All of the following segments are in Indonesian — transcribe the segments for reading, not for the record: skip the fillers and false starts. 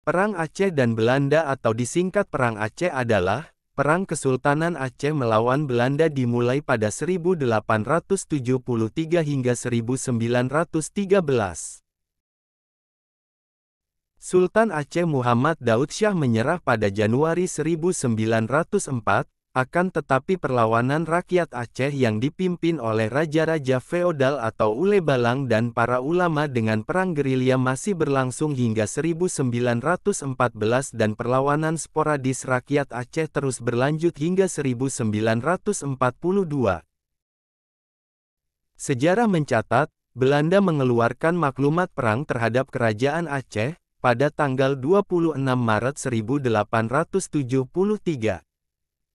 Perang Aceh dan Belanda atau disingkat Perang Aceh adalah Perang Kesultanan Aceh melawan Belanda dimulai pada 1873 hingga 1913. Sultan Aceh Muhammad Daud Shah menyerah pada Januari 1904, akan tetapi perlawanan rakyat Aceh yang dipimpin oleh raja-raja feodal atau Ule Balang dan para ulama dengan perang gerilya masih berlangsung hingga 1914 dan perlawanan sporadis rakyat Aceh terus berlanjut hingga 1942. Sejarah mencatat, Belanda mengeluarkan maklumat perang terhadap kerajaan Aceh pada tanggal 26 Maret 1873.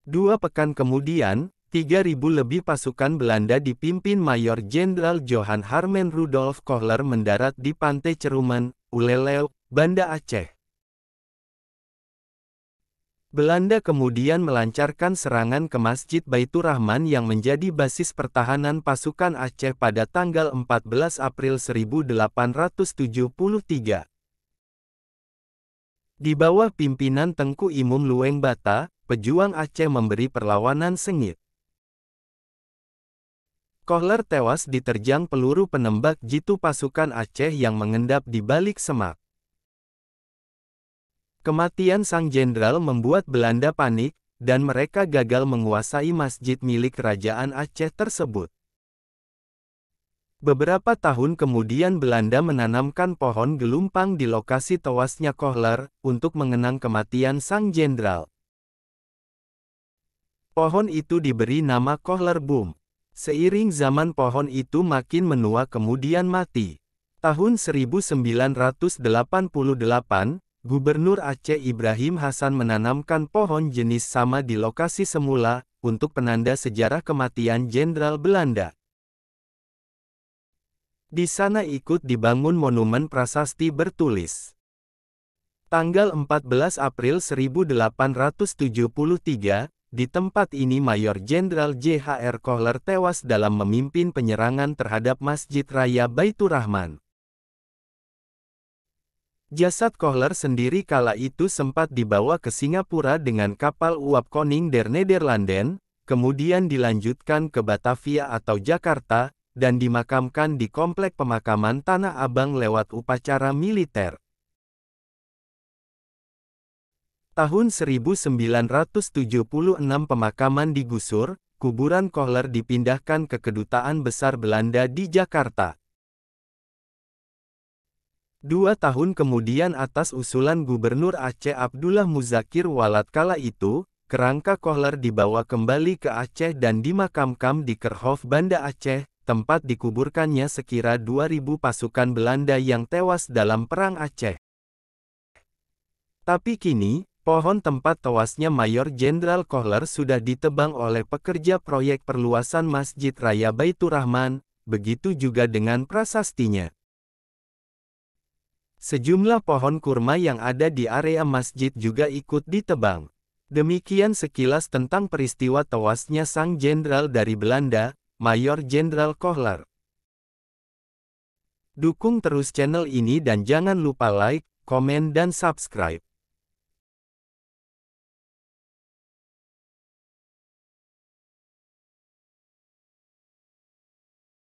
2 pekan kemudian, 3.000 lebih pasukan Belanda dipimpin Mayor Jenderal Johan Harmen Rudolf Kohler mendarat di Pantai Cerumen, Uleleu, Banda Aceh. Belanda kemudian melancarkan serangan ke Masjid Baitur Rahman yang menjadi basis pertahanan pasukan Aceh pada tanggal 14 April 1873. Di bawah pimpinan Tengku Imum Lueng Bata, pejuang Aceh memberi perlawanan sengit. Kohler tewas diterjang peluru penembak jitu pasukan Aceh yang mengendap di balik semak. Kematian sang jenderal membuat Belanda panik, dan mereka gagal menguasai masjid milik kerajaan Aceh tersebut. Beberapa tahun kemudian Belanda menanamkan pohon gelumpang di lokasi tewasnya Kohler, untuk mengenang kematian sang jenderal. Pohon itu diberi nama Kohler Boom. Seiring zaman pohon itu makin menua kemudian mati. Tahun 1988, Gubernur Aceh Ibrahim Hasan menanamkan pohon jenis sama di lokasi semula, untuk penanda sejarah kematian Jenderal Belanda. Di sana ikut dibangun monumen prasasti bertulis. Tanggal 14 April 1873, di tempat ini Mayor Jenderal J.H.R. Kohler tewas dalam memimpin penyerangan terhadap Masjid Raya Baitur Rahman. Jasad Kohler sendiri kala itu sempat dibawa ke Singapura dengan kapal uap Koning der Nederlanden, kemudian dilanjutkan ke Batavia atau Jakarta, dan dimakamkan di Komplek Pemakaman Tanah Abang lewat upacara militer. Tahun 1976 pemakaman digusur, kuburan Kohler dipindahkan ke Kedutaan Besar Belanda di Jakarta. 2 tahun kemudian atas usulan Gubernur Aceh Abdullah Muzakir Walad kala itu, kerangka Kohler dibawa kembali ke Aceh dan dimakamkan di Kerkhof Banda Aceh, tempat dikuburkannya sekira 2.000 pasukan Belanda yang tewas dalam Perang Aceh. Tapi kini, pohon tempat tewasnya Mayor Jenderal Kohler sudah ditebang oleh pekerja proyek perluasan Masjid Raya Baitur Rahman, begitu juga dengan prasastinya. Sejumlah pohon kurma yang ada di area masjid juga ikut ditebang. Demikian sekilas tentang peristiwa tewasnya sang jenderal dari Belanda, Mayor Jenderal Kohler. Dukung terus channel ini dan jangan lupa like, komen dan subscribe.